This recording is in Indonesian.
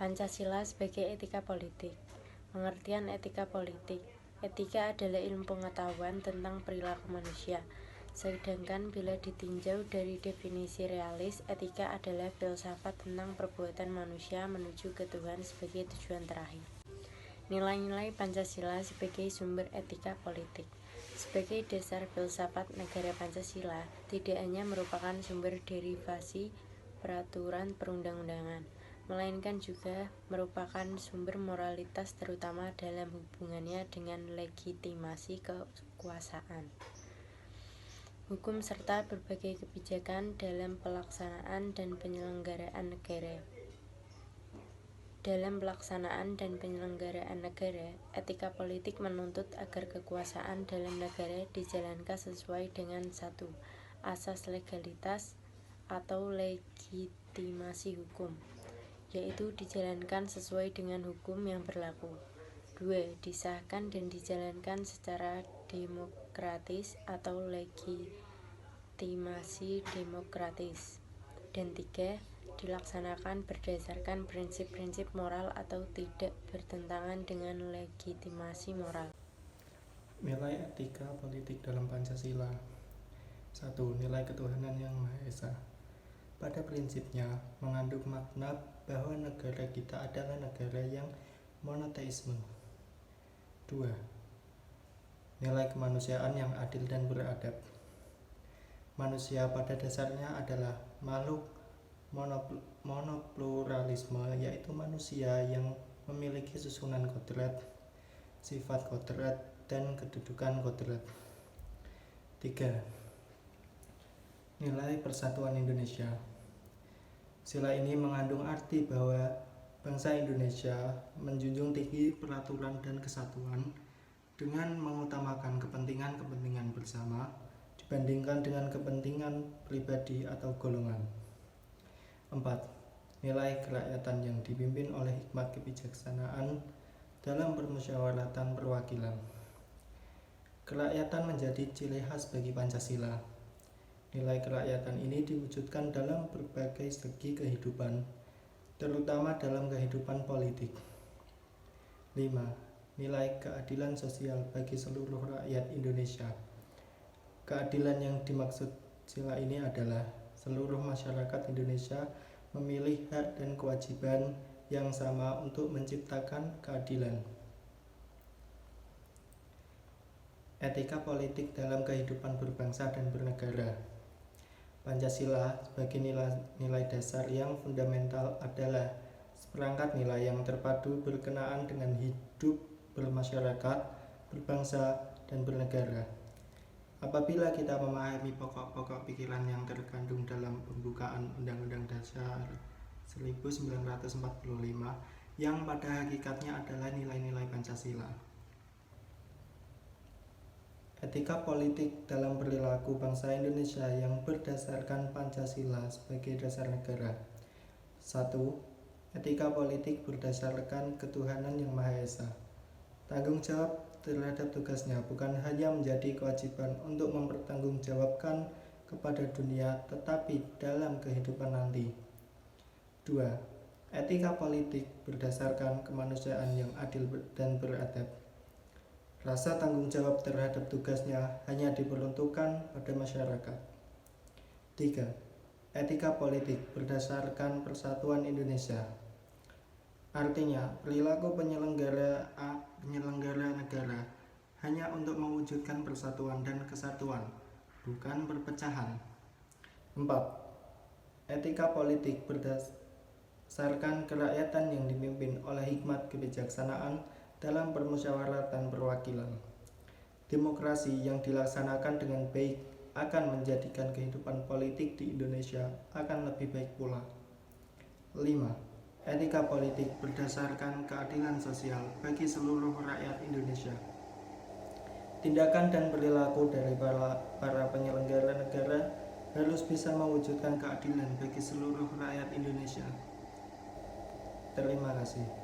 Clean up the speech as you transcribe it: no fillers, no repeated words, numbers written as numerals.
Pancasila sebagai etika politik. Pengertian etika politik. Etika adalah ilmu pengetahuan tentang perilaku manusia. Sedangkan bila ditinjau dari definisi realis, etika adalah filsafat tentang perbuatan manusia menuju ke Tuhan sebagai tujuan terakhir. Nilai-nilai Pancasila sebagai sumber etika politik. Sebagai dasar filsafat negara Pancasila, tidak hanya merupakan sumber derivasi peraturan perundang-undangan, melainkan juga merupakan sumber moralitas terutama dalam hubungannya dengan legitimasi kekuasaan, hukum serta berbagai kebijakan dalam pelaksanaan dan penyelenggaraan negara. Dalam pelaksanaan dan penyelenggaraan negara, etika politik menuntut agar kekuasaan dalam negara dijalankan sesuai dengan 1. Asas legalitas atau legitimasi hukum, yaitu dijalankan sesuai dengan hukum yang berlaku. 2. Disahkan dan dijalankan secara demokratis atau legitimasi demokratis. Dan 3. Dilaksanakan berdasarkan prinsip-prinsip moral atau tidak bertentangan dengan legitimasi moral. Nilai etika politik dalam Pancasila. 1. Nilai ketuhanan yang Maha Esa. Pada prinsipnya, mengandung makna bahwa negara kita adalah negara yang monoteisme. 2. Nilai kemanusiaan yang adil dan beradab. Manusia pada dasarnya adalah makhluk monopluralisme, yaitu manusia yang memiliki susunan kodrat, sifat kodrat, dan kedudukan kodrat. 3. Nilai persatuan Indonesia. Sila ini mengandung arti bahwa bangsa Indonesia menjunjung tinggi peraturan dan kesatuan dengan mengutamakan kepentingan-kepentingan bersama dibandingkan dengan kepentingan pribadi atau golongan. 4. Nilai kerakyatan yang dipimpin oleh hikmat kebijaksanaan dalam permusyawaratan perwakilan. Kerakyatan menjadi ciri khas bagi Pancasila. Nilai kerakyatan ini diwujudkan dalam berbagai segi kehidupan, terutama dalam kehidupan politik. 5. Nilai keadilan sosial bagi seluruh rakyat Indonesia. Keadilan yang dimaksud sila ini adalah seluruh masyarakat Indonesia memilih hak dan kewajiban yang sama untuk menciptakan keadilan. Etika politik dalam kehidupan berbangsa dan bernegara. Pancasila sebagai nilai dasar yang fundamental adalah seperangkat nilai yang terpadu berkenaan dengan hidup bermasyarakat, berbangsa, dan bernegara. Apabila kita memahami pokok-pokok pikiran yang terkandung dalam pembukaan Undang-Undang Dasar 1945 yang pada hakikatnya adalah nilai-nilai Pancasila. Etika politik dalam perilaku bangsa Indonesia yang berdasarkan Pancasila sebagai dasar negara. 1. Etika politik berdasarkan ketuhanan yang Maha Esa. Tanggung jawab terhadap tugasnya bukan hanya menjadi kewajiban untuk mempertanggungjawabkan kepada dunia, tetapi dalam kehidupan nanti. 2. Etika politik berdasarkan kemanusiaan yang adil dan beradab. Rasa tanggung jawab terhadap tugasnya hanya diperuntukkan pada masyarakat. 3. Etika politik berdasarkan persatuan Indonesia. Artinya, perilaku penyelenggara negara hanya untuk mewujudkan persatuan dan kesatuan, bukan perpecahan. 4. Etika politik berdasarkan kerakyatan yang dipimpin oleh hikmat kebijaksanaan dalam permusyawaratan perwakilan. Demokrasi yang dilaksanakan dengan baik akan menjadikan kehidupan politik di Indonesia akan lebih baik pula. 5. Etika politik berdasarkan keadilan sosial bagi seluruh rakyat Indonesia. Tindakan dan perilaku dari para penyelenggara negara harus bisa mewujudkan keadilan bagi seluruh rakyat Indonesia. Terima kasih.